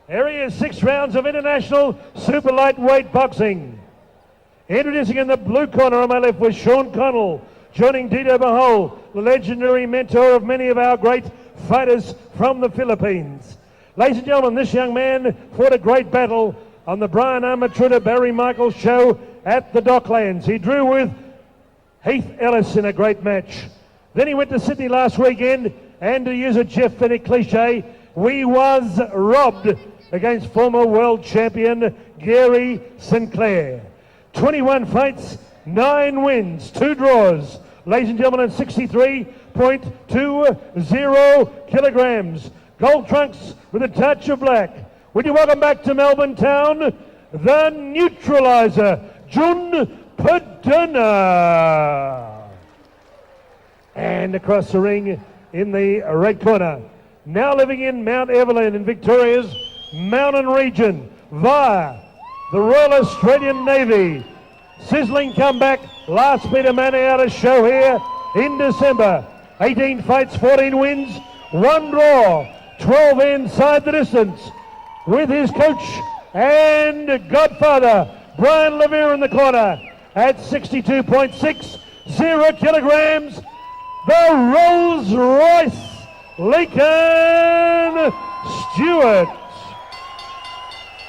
Area 6 rounds of international super lightweight boxing. Introducing in the blue corner on my left was Sean Connell, joining Dito Bahol, the legendary mentor of many of our great fighters from the Philippines. Ladies and gentlemen, this young man fought a great battle on the Brian Armatruda Barry Michaels show at the Docklands. He drew with Heath Ellis in a great match. Then he went to Sydney last weekend, and to use a Jeff Fennick cliche, we was robbed against former world champion Gary Sinclair. 21 fights, 9 wins, 2 draws. Ladies and gentlemen, at 63.20 kilograms. Gold trunks with a touch of black. Would you welcome back to Melbourne town, the neutralizer, Jun Paderna. And across the ring in the red corner, now living in Mount Evelyn in Victoria's mountain region via the Royal Australian Navy. Sizzling comeback, last beat of money out of show here in December. 18 fights, 14 wins, 1 draw, 12 inside the distance. With his coach and godfather, Brian Levere in the corner at 62.60 kilograms, the Rolls Royce Lincoln Stewart.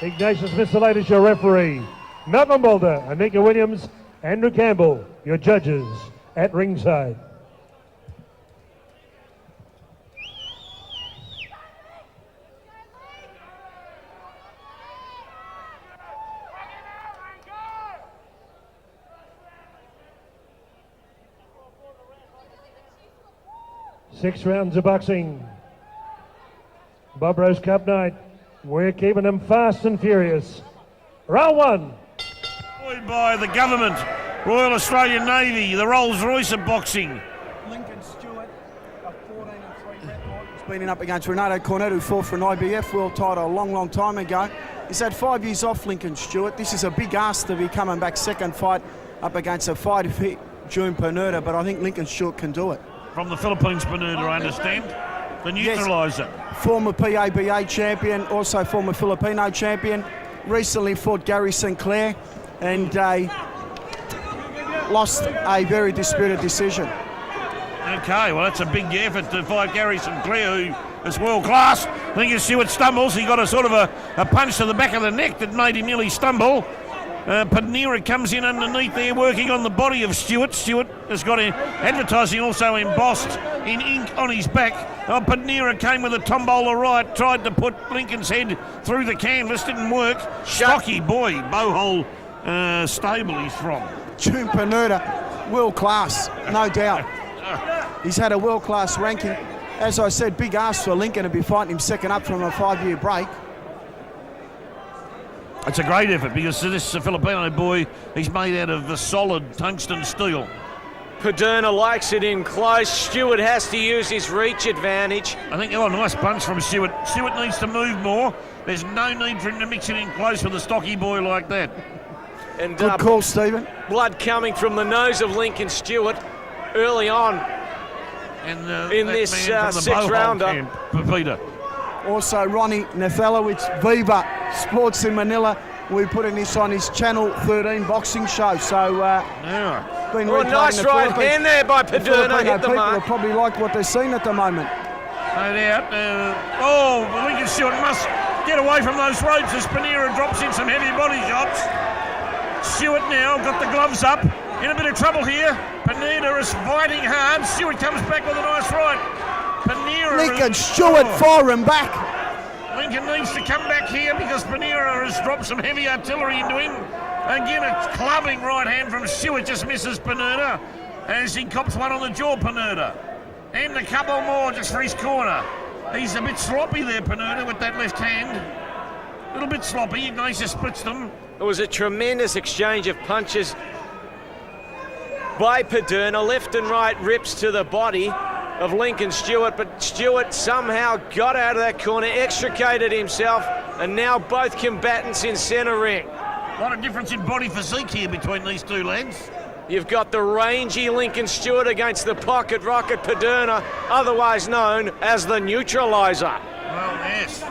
Ignatius Mr. is your referee. Malcolm Boulder, Anika Williams, Andrew Campbell, your judges at ringside. Six rounds of boxing. Bob Rose Cup night. We're keeping them fast and furious. Round 1. By the government, Royal Australian Navy, the Rolls Royce of boxing. Lincoln Stewart, a 14-3 record. He's been up against Renato Cornet, who fought for an IBF world title a long time ago. He's had 5 years off, Lincoln Stewart. This is a big ask to be coming back second fight up against a fighter fit, Jun Paderna, but I think Lincoln Stewart can do it. From the Philippines, Paderna, I understand. The neutralizer. Yes. Former PABA champion, also former Filipino champion. Recently fought Gary Sinclair and lost a very disputed decision. Okay, well, that's a big effort to fight Gary Sinclair, who is world class. I think as Stewart stumbles, he got a sort of a punch to the back of the neck that made him nearly stumble. Paderna comes in underneath there, working on the body of Stewart. Stewart has got advertising also embossed in ink on his back. Paderna came with a tombola right, tried to put Lincoln's head through the canvas, didn't work. Stocky boy, Bohol stable he's from. Jun Paderna, world class, no doubt. He's had a world class ranking. As I said, big ask for Lincoln to be fighting him second up from a 5-year break. It's a great effort because this Filipino boy, he's made out of the solid tungsten steel. Paderna likes it in close. Stewart has to use his reach advantage. I think, oh, nice punch from Stewart. Stewart needs to move more. There's no need for him to mix it in close with a stocky boy like that. And good call, Stephen. Blood coming from the nose of Lincoln Stewart early on And in this sixth rounder. Peter. Also, Ronnie Nathalowicz, Viva Sports in Manila. We're putting this on his Channel 13 boxing show. So, been nice right hand there by Paderna. Hit the mark. People probably like what they're seeing at the moment. No doubt. Lincoln Stewart must get away from those ropes as Paderna drops in some heavy body shots. Stewart now got the gloves up. In a bit of trouble here. Paderna is fighting hard. Stewart comes back with a nice right. Lincoln Stewart firing back. Lincoln needs to come back here because Paderna has dropped some heavy artillery into him. Again, a clubbing right hand from Stewart just misses Paderna as he cops one on the jaw, Paderna. And a couple more just for his corner. He's a bit sloppy there, Paderna, with that left hand. A little bit sloppy. Ignatius splits them. It was a tremendous exchange of punches by Paderna. Left and right rips to the body of Lincoln Stewart, but Stewart somehow got out of that corner, extricated himself, and now both combatants in centre ring. A lot of difference in body physique here between these two lads. You've got the rangy Lincoln Stewart against the pocket rocket Paderna, otherwise known as the neutralizer. Well, yes.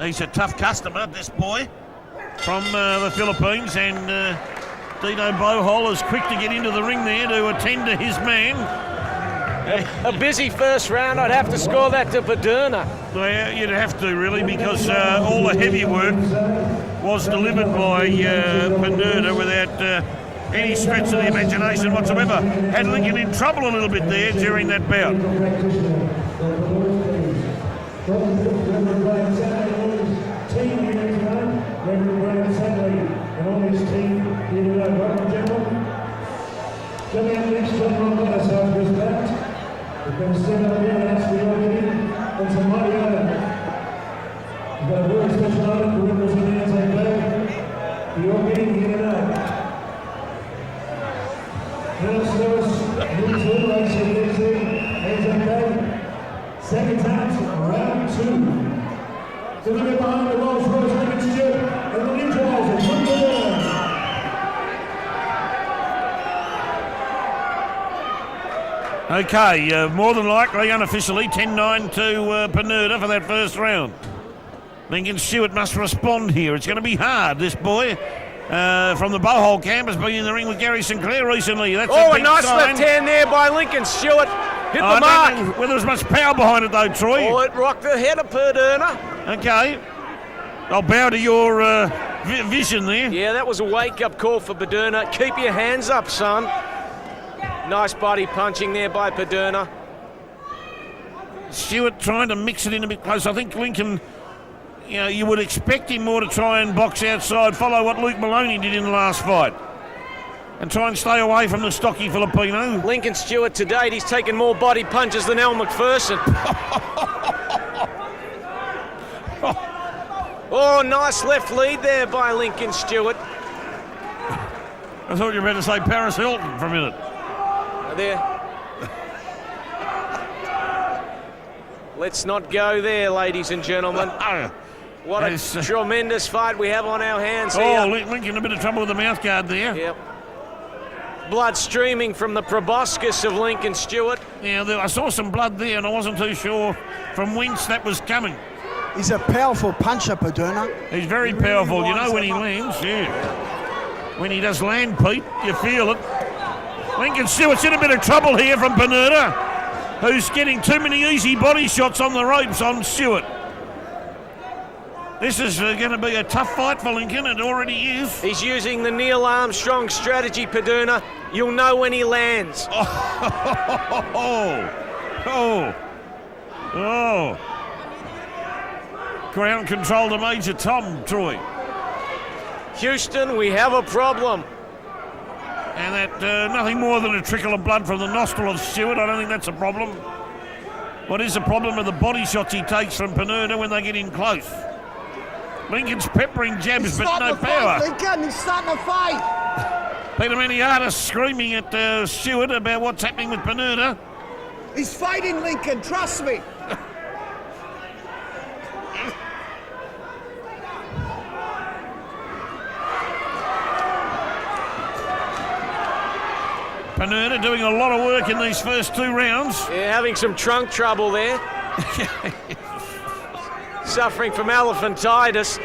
He's a tough customer, this boy, from the Philippines, and Dino Bohol is quick to get into the ring there to attend to his man. A busy first round. I'd have to score that to Paderna. Well, you'd have to, really, because all the heavy work was delivered by Paderna without any stretch of the imagination whatsoever. Had Lincoln in trouble a little bit there during that bout. We're going to stand up here and ask for your opinion on some mighty item. We've got a very special item for members of the anti-flag. For your opinion, here tonight. First service, moves all right, so there's the anti-flag. Second time, round 2. So we get behind the Rolls Royce Lincoln Stewart and the neutralizer, Jun Paderna. Okay, more than likely, unofficially, 10-9 to Paderna for that first round. Lincoln Stewart must respond here. It's going to be hard. This boy from the Bohol camp has been in the ring with Gary Sinclair recently. That's Oh, a a nice sign. left hand there by Lincoln Stewart. Hit the I mark. don't know whether there's much power behind it, though, Troy. Oh, it rocked the head of Paderna. Okay. I'll bow to your vision there. Yeah, that was a wake-up call for Paderna. Keep your hands up, son. Nice body punching there by Paderna. Stewart trying to mix it in a bit close. I think Lincoln, you would expect him more to try and box outside, follow what Luke Maloney did in the last fight, and try and stay away from the stocky Filipino. Lincoln Stewart to date, he's taken more body punches than Al McPherson. Oh, nice left lead there by Lincoln Stewart. I thought you were about to say Paris Hilton for a minute. There. Let's not go there, ladies and gentlemen. What a tremendous fight we have on our hands here. Oh, Lincoln in a bit of trouble with the mouth guard there. Yep. Blood streaming from the proboscis of Lincoln Stewart. Yeah, I saw some blood there and I wasn't too sure from whence that was coming. He's a powerful puncher, Paderna. He's very powerful, when he lands, yeah. When he does land, Pete, you feel it. Lincoln Stewart's in a bit of trouble here from Paderna, who's getting too many easy body shots on the ropes on Stewart. This is going to be a tough fight for Lincoln, it already is. He's using the Neil Armstrong strategy, Paderna. You'll know when he lands. Oh. Ground control to Major Tom, Troy. Houston, we have a problem. And that nothing more than a trickle of blood from the nostril of Stewart. I don't think that's a problem. What is the problem with the body shots he takes from Paderna when they get in close? Lincoln's peppering jabs, but no power. Lincoln, he's starting to fight. Peter Maniata screaming at Stewart about what's happening with Paderna. He's fighting, Lincoln, trust me. Paderna doing a lot of work in these first 2 rounds. Yeah, having some trunk trouble there. Suffering from elephantitis.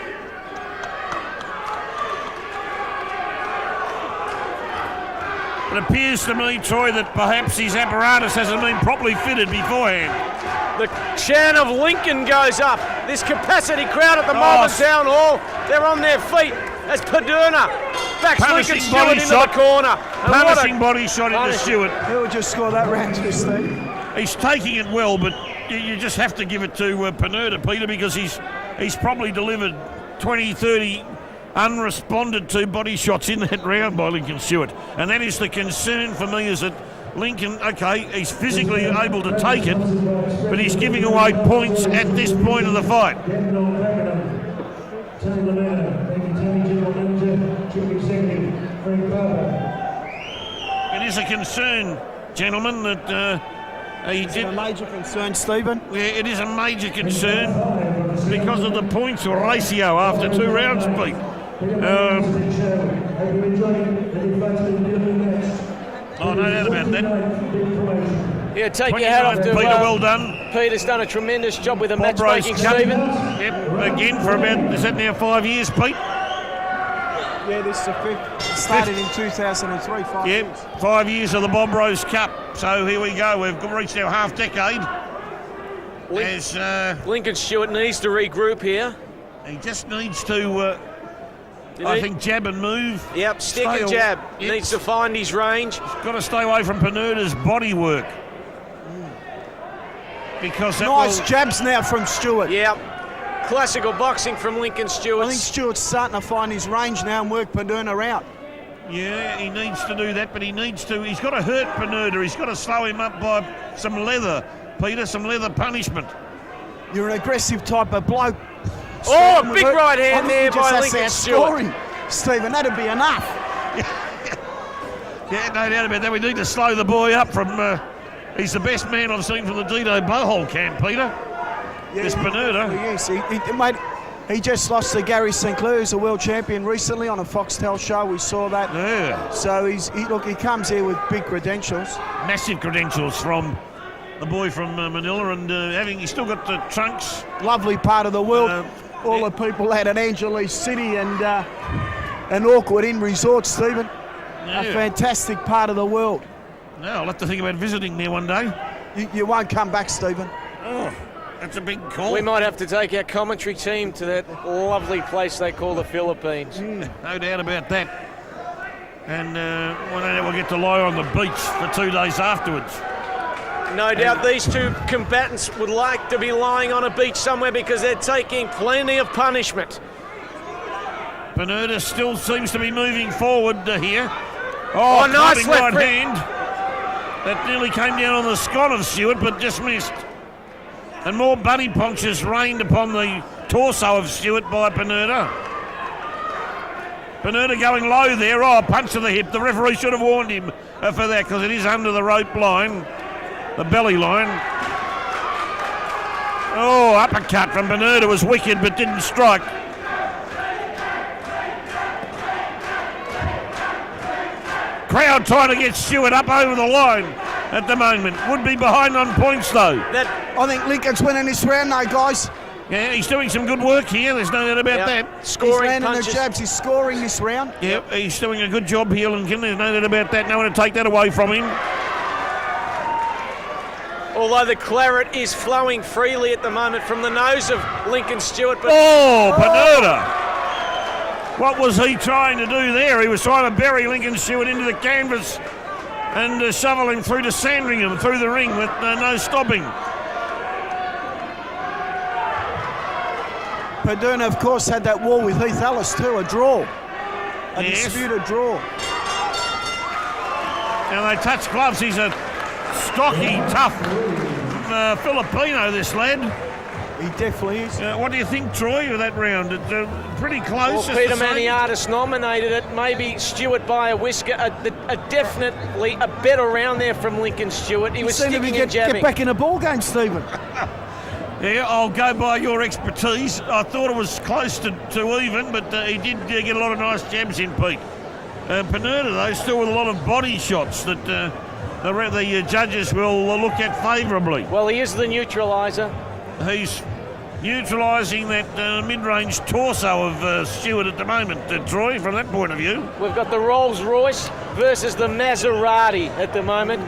It appears to me, Troy, that perhaps his apparatus hasn't been properly fitted beforehand. The chant of Lincoln goes up. This capacity crowd at the Malvern Town Hall, they're on their feet as Paderna backs Lincoln Stewart into the corner. Punishing body shot into Stewart. He'll just score that round 2, Steve. He's taking it well, but you just have to give it to Paderna, Peter, because he's probably delivered 20, 30 unresponded to body shots in that round by Lincoln Stewart. And that is the concern for me, is that Lincoln, okay, he's physically able to take it, but he's giving away points at this point of the fight. It is a concern, gentlemen, that he did. A major concern, Stephen. Yeah, it is a major concern because of the points ratio after 2 rounds, Pete. Oh, no doubt about that. Yeah, take your hat off to Peter, well done. Peter's done a tremendous job with the Bob Rose matchmaking, Cup. Stephen. Yep, again for about, is that now 5 years, Pete? Yeah, this is the fifth. It started in 2003, 5 Yep, years. 5 years of the Bob Rose Cup. So here we go. We've reached our half decade. As Lincoln Stewart needs to regroup here. he just needs to, I think, jab and move. Yep, stick Stay and jab. Yep. Needs to find his range. He's got to stay away from Paderna's body work. Because that Nice will, jabs now from Stewart. Yep. Classical boxing from Lincoln Stewart. I think Stewart's starting to find his range now and work Paderna out. yeah, he needs to do that, but he's got to hurt Paderna. He's got to slow him up by some leather, Peter, some leather punishment. You're an aggressive type of bloke. Oh, Stephen, big I right hand think there you just by has to Lincoln Stewart. outscore him. Stephen, that'd be enough. Yeah, no doubt about that. We need to slow the boy up from... he's the best man I've seen from the Dino Blowhole camp, Peter. This Paderna. Yes, mate, he just lost to Gary Sinclair, who's a world champion recently on a Foxtel show. We saw that. Yeah. So he comes here with big credentials. Massive credentials from the boy from Manila, and he's still got the trunks. Lovely part of the world. All the people out at Angeles City and Auckland Inn Resort, Stephen. Yeah. A fantastic part of the world. No, I'll have to think about visiting there one day. You won't come back, Stephen. Oh, that's a big call. We might have to take our commentary team to that lovely place they call the Philippines. No doubt about that. And one day we'll get to lie on the beach for 2 days afterwards. No doubt these two combatants would like to be lying on a beach somewhere because they're taking plenty of punishment. Paderna still seems to be moving forward here. Oh, nice clubbing left right foot. hand. That nearly came down on the scot of Stewart, but just missed. And more bunny punches rained upon the torso of Stewart by Paderna. Paderna going low there. Oh, punch to the hip. The referee should have warned him for that because it is under the rope line, the belly line. Oh, uppercut from Paderna was wicked but didn't strike. Crowd trying to get Stewart up over the line at the moment. Would be behind on points though. I think Lincoln's winning this round though, guys. Yeah, he's doing some good work here. There's no doubt about that. He's Scoring landing punches. the jabs. He's scoring this round. Yep, he's doing a good job here, Lincoln. There's no doubt about that. No one to take that away from him. Although the claret is flowing freely at the moment from the nose of Lincoln Stewart. But Oh, Paderna. What was he trying to do there? He was trying to bury Lincoln Stewart into the canvas and shovel him through to Sandringham, through the ring with no stopping. Paderna, of course, had that war with Heath Ellis too, a draw. A Yes. disputed draw. Now they touch gloves. He's a stocky, tough Filipino, this lad. He definitely is. What do you think, Troy, of that round? It's pretty close. well, just the Peter same. Maniatis nominated it. Maybe Stewart by a whisker. Definitely a better round there from Lincoln Stewart. He was Seem to sticking be and jabbing. get back in the ball game, Stephen. Yeah, I'll go by your expertise. I thought it was close to even, but he did get a lot of nice jabs in, Pete. Paderna, though, still with a lot of body shots that the judges will look at favourably. Well, he is the neutraliser. He's neutralising that mid-range torso of Stewart at the moment, Troy, from that point of view. We've got the Rolls Royce versus the Maserati at the moment.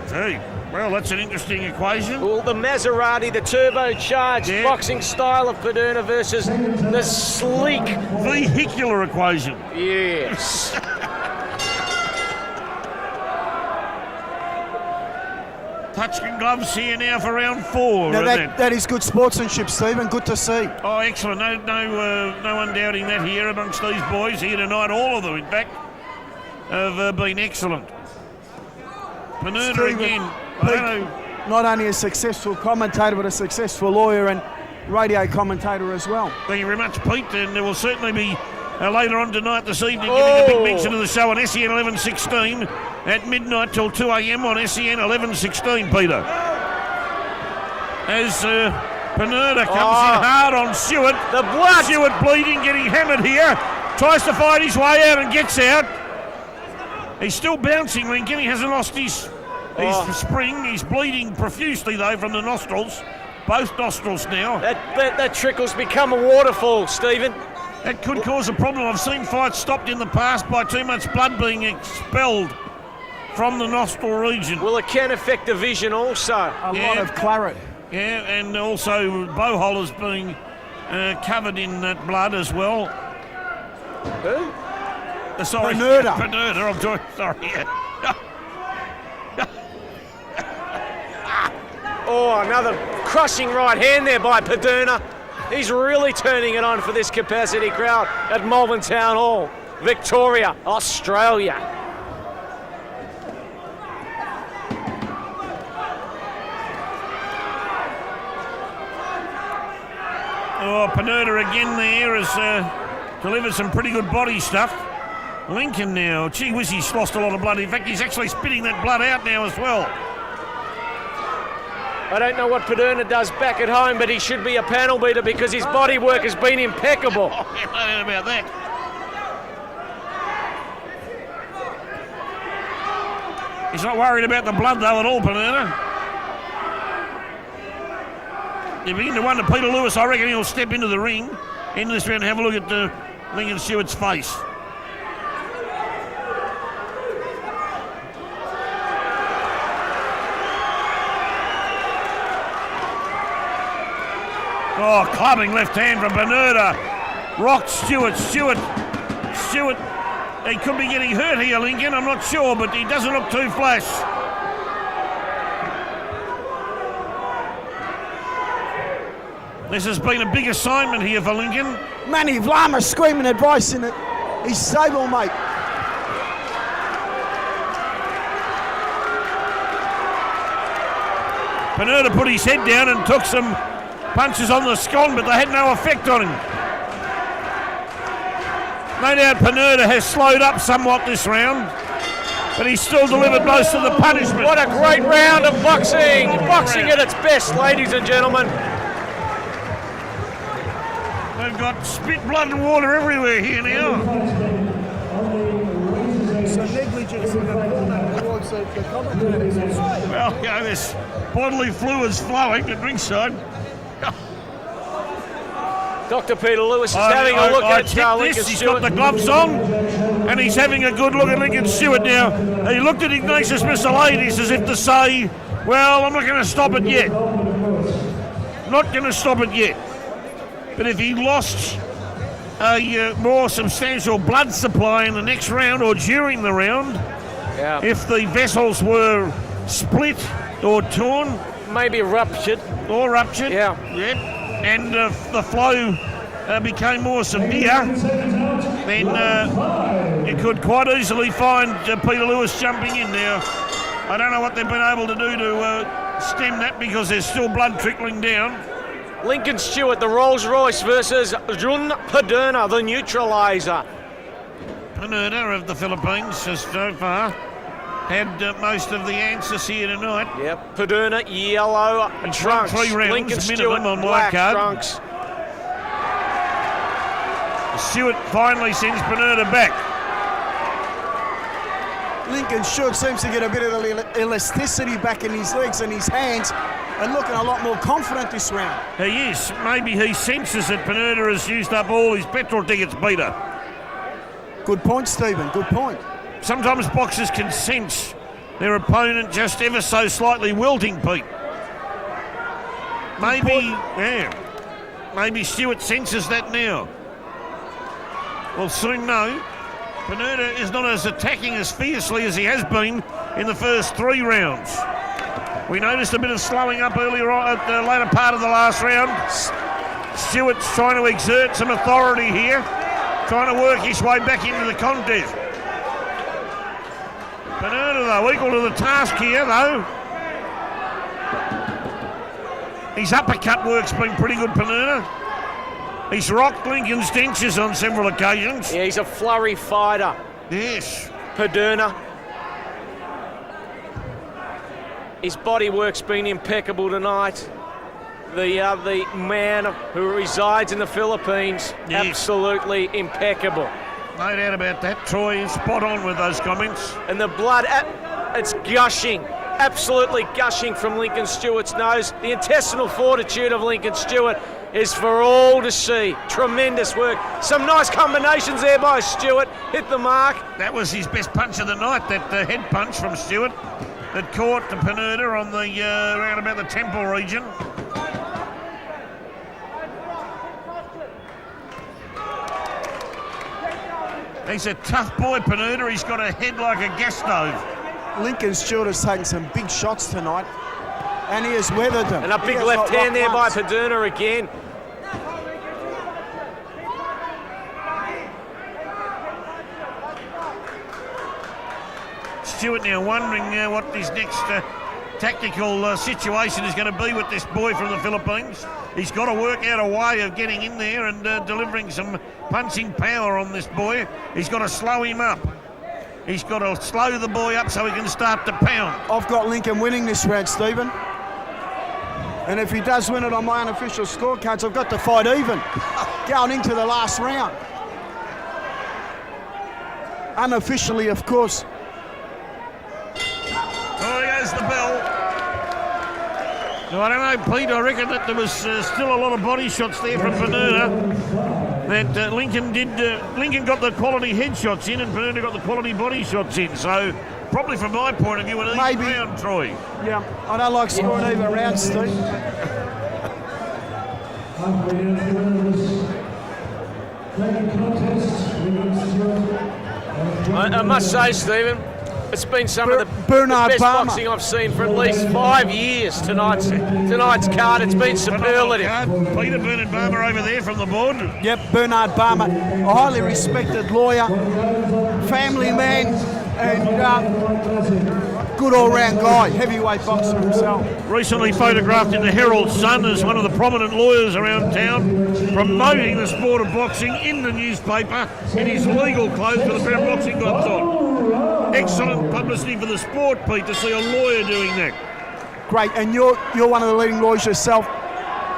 Gee. Well, that's an interesting equation. Well, the Maserati, the turbocharged boxing style of Paderna versus the sleek. Vehicular equation. Yes. Touching gloves here now for round 4. Now isn't it? that is good sportsmanship, Stephen. Good to see. Oh, excellent. No one doubting that here amongst these boys here tonight. All of them, in fact, have been excellent. Paderna Stephen, again. I Pete, don't know. not only a successful commentator, but a successful lawyer and radio commentator as well. Thank you very much, Pete. And there will certainly be later on tonight, this evening, giving a big mention of the show on SEN 1116 at midnight till 2 a.m. on SEN 1116, Peter. As Paderna comes in hard on Stewart. The blood. Stewart bleeding, getting hammered here. Tries to fight his way out and gets out. He's still bouncing, Lincoln. He hasn't lost his He's spring. He's bleeding profusely, though, from the nostrils. Both nostrils now. That trickle's become a waterfall, Stephen. That could cause a problem. I've seen fights stopped in the past by too much blood being expelled from the nostril region. Well, it can affect the vision also. A lot of claret. Yeah, and also bowholders being covered in that blood as well. Who? Sorry, Paderna. Paderna, I'm doing, sorry. Yeah. Oh, another crushing right hand there by Paderna. He's really turning it on for this capacity crowd at Malvern Town Hall, Victoria, Australia. Oh, Paderna again there has delivered some pretty good body stuff. Lincoln now, gee whiz, he's lost a lot of blood. In fact, he's actually spitting that blood out now as well. I don't know what Paderna does back at home, but he should be a panel beater because his body work has been impeccable. Oh, yeah, I don't know about that. He's not worried about the blood, though, at all, Paderna. You begin to wonder, Peter Lewis, I reckon he'll step into the ring, into this round, and have a look at Lincoln Stewart's face. Oh, clubbing left hand from Paderna. Rocked Stewart. Stewart, he could be getting hurt here, Lincoln. I'm not sure, but he doesn't look too flash. This has been a big assignment here for Lincoln. Manny Vlama screaming advice in it. His stablemate. Paderna put his head down and took some punches on the scone, but they had no effect on him. No doubt Paderna has slowed up somewhat this round, but he's still delivered most of the punishment. What a great round of boxing. Boxing at its best, ladies and gentlemen. They've got spit, blood and water everywhere here now. So negligence in the corner towards the commentators. Well, you know, this bodily fluids flowing at ringside. Dr. Peter Lewis is having a look at Lincoln He's Stewart. got the gloves on, and he's having a good look at Lincoln Stewart now. He looked at Ignatius Missalades as if to say, well, I'm not going to stop it yet. Not going to stop it yet. But if he lost a more substantial blood supply in the next round or during the round, if the vessels were split or torn, maybe ruptured. Yeah. And the flow became more severe, then you could quite easily find Peter Lewis jumping in now. I don't know what they've been able to do to stem that because there's still blood trickling down. Lincoln Stewart, the Rolls Royce versus Jun Paderna, the neutralizer. Paderna of the Philippines has so far had most of the answers here tonight. Yep, Paderna, yellow trunks. 3 rounds, Lincoln Stewart, on black card. trunks. Stewart finally sends Paderna back. Lincoln Stewart seems to get a bit of the elasticity back in his legs and his hands and looking a lot more confident this round. He is. Maybe he senses that Paderna has used up all his petrol tickets, Peter. Good point, Stephen. Good point. Sometimes boxers can sense their opponent just ever so slightly wilting, Pete. Maybe Stewart senses that now. We'll soon know. Paderna is not as attacking as fiercely as he has been in the first 3 rounds. We noticed a bit of slowing up earlier on at the later part of the last round. Stewart's trying to exert some authority here, trying to work his way back into the contest. Paderna, though, equal to the task here, though. His uppercut work's been pretty good, Paderna. He's rocked Lincoln's dentures on several occasions. Yeah, he's a flurry fighter. Yes. Paderna. His body work's been impeccable tonight. The man who resides in the Philippines, absolutely impeccable. No doubt about that. Troy is spot on with those comments. And the blood, it's gushing absolutely gushing from Lincoln Stewart's nose. The intestinal fortitude of Lincoln Stewart is for all to see. Tremendous work. Some nice combinations there by Stewart. Hit the mark. That was his best punch of the night, that head punch from Stewart that caught the Paderna on the around about the temple region. He's a tough boy, Paderna. He's got a head like a gas stove. Lincoln Stewart has taken some big shots tonight, and he has weathered them. And a big He has left got hand there by rock Paderna again. Stewart now wondering what his next tactical situation is going to be with this boy from the Philippines. He's got to work out a way of getting in there and delivering some punching power on this boy. He's got to slow him up. He's got to slow the boy up so he can start to pound. I've got Lincoln winning this round, Stephen. And if he does win it on my unofficial scorecards, I've got to fight even going into the last round. Unofficially, of course. Oh, here's the bell. No, I don't know, Pete. I reckon that there was still a lot of body shots there from Paderna. That Lincoln got the quality headshots in, and Paderna got the quality body shots in. So, probably from my point of view, an even round, Troy. Yeah, I don't like scoring even rounds, Steve. I must say, Stephen, it's been some of the Bernard best Palmer. boxing I've seen for at least 5 years. Tonight's card, it's been superlative. Peter Bernard Barber over there from the board. Yep, Bernard Palmer, a highly respected lawyer, family man, and good all-round guy, heavyweight boxer himself. Recently photographed in the Herald Sun as one of the prominent lawyers around town, promoting the sport of boxing in the newspaper in his legal clothes with a pair of boxing gloves on. Excellent publicity for the sport, Pete, to see a lawyer doing that. Great, and you're one of the leading lawyers yourself,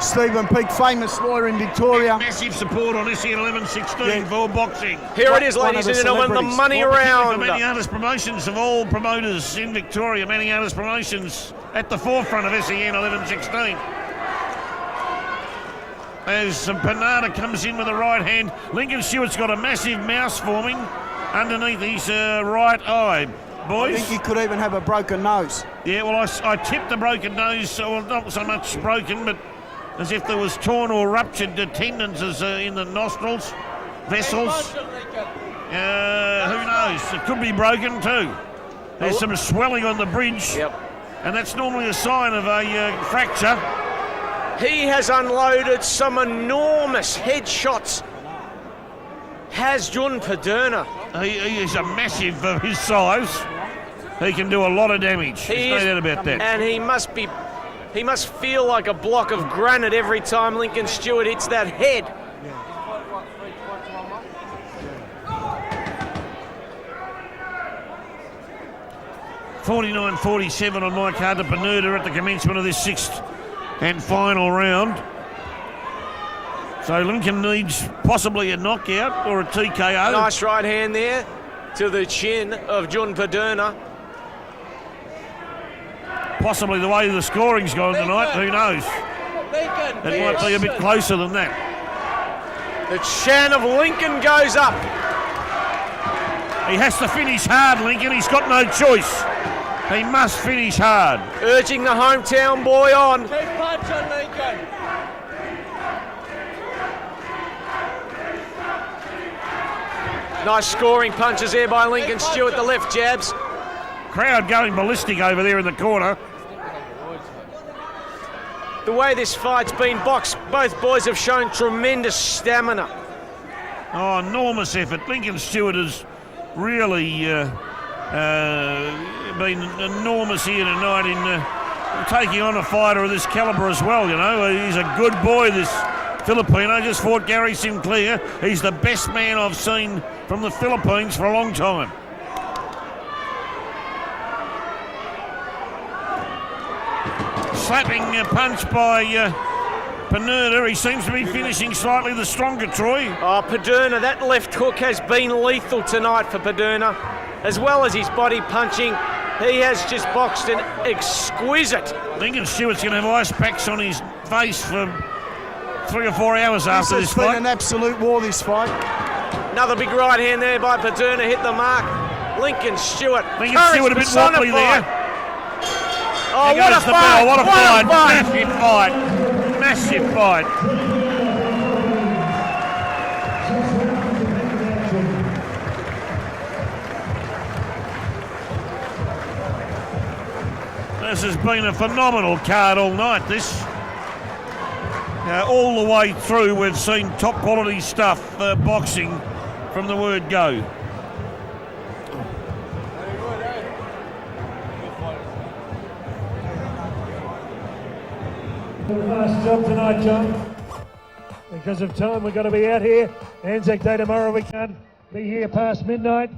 Stephen Peake, famous lawyer in Victoria. Massive support on SEN 1116 for boxing. Here it is, One ladies of and the gentlemen, the celebrities. money For round. Manny Artist Promotions, of all promoters in Victoria, Manny Artist Promotions at the forefront of SEN 1116. As Paderna comes in with the right hand, Lincoln Stewart's got a massive mouse forming underneath his right eye. I Boys, think he could even have a broken nose. yeah, well, I tipped the broken nose, well, not so much broken, but as if there was torn or ruptured tendons in the nostrils, vessels. Who knows? It could be broken too. There's some swelling on the bridge, Yep. and that's normally a sign of a fracture. He has unloaded some enormous headshots. Has Jun Paderna. He is a massive for his size. He can do a lot of damage. There's no doubt about that. And he must feel like a block of granite every time Lincoln Stewart hits that head. $49.47 on my card to Paderna at the commencement of this sixth and final round. So Lincoln needs possibly a knockout or a TKO. Nice right hand there to the chin of Jun Paderna. Possibly the way the scoring's gone tonight, who knows? It might be a bit closer than that. The chin of Lincoln goes up. He has to finish hard, Lincoln. He's got no choice. He must finish hard. Urging the hometown boy on. Keep punching, Lincoln. Nice scoring punches there by Lincoln Stewart, the left jabs. Crowd going ballistic over there in the corner. The way this fight's been boxed, both boys have shown tremendous stamina. Oh, enormous effort. Lincoln Stewart has really been enormous here tonight in taking on a fighter of this calibre as well, you know. He's a good boy, this Filipino. Just fought Gary Sinclair. He's the best man I've seen from the Philippines for a long time. Slapping punch by Paderna. He seems to be finishing slightly the stronger, Troy. Oh, Paderna, that left hook has been lethal tonight for Paderna, as well as his body punching. He has just boxed an exquisite. Lincoln Stewart's going to have ice packs on his face for 3 or 4 hours after this This has been fight. an absolute war, this fight. Another big right hand there by Paderna, hit the mark. Lincoln Stewart. Lincoln courage Stewart a bit wobbly personified. there. Oh, There what a goes the fight! bell. What a fight! fight! Massive fight! Massive fight! This has been a phenomenal card all night. This, all the way through, we've seen top quality stuff, boxing from the word go. Last job tonight, John. Because of time, we've got to be out here. Anzac Day tomorrow, we can't be here past midnight.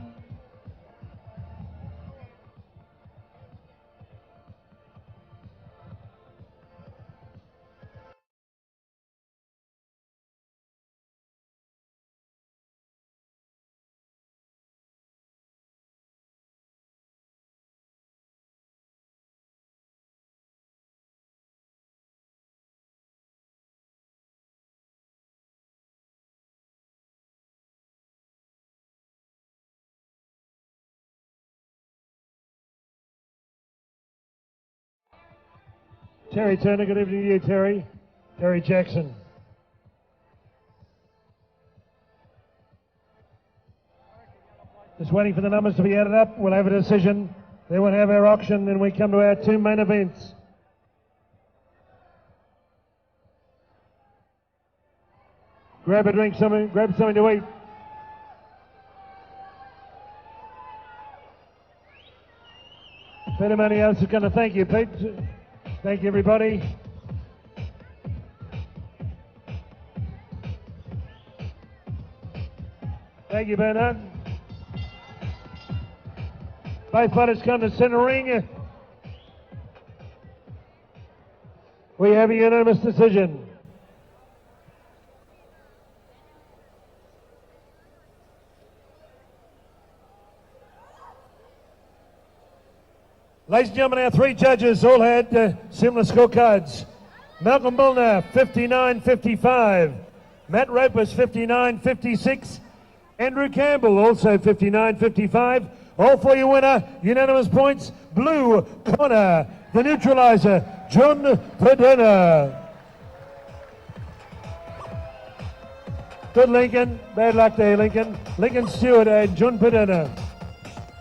Terry Turner, good evening to you, Terry. Terry Jackson. Just waiting for the numbers to be added up. We'll have a decision. Then we'll have our auction, then we come to our 2 main events. Grab a drink, grab something to eat. If anybody else is going to thank you, Pete. Thank you, everybody. Thank you, Bernard. Both fighters come to centre ring. We have a unanimous decision. Ladies and gentlemen, our 3 judges all had similar scorecards. Malcolm Milner, 59-55. Matt Roper's 59-56. Andrew Campbell, also 59-55. All for your winner, unanimous points, blue corner, the neutralizer, Jun Paderna. Good Lincoln, bad luck there, Lincoln. Lincoln Stewart and Jun Paderna.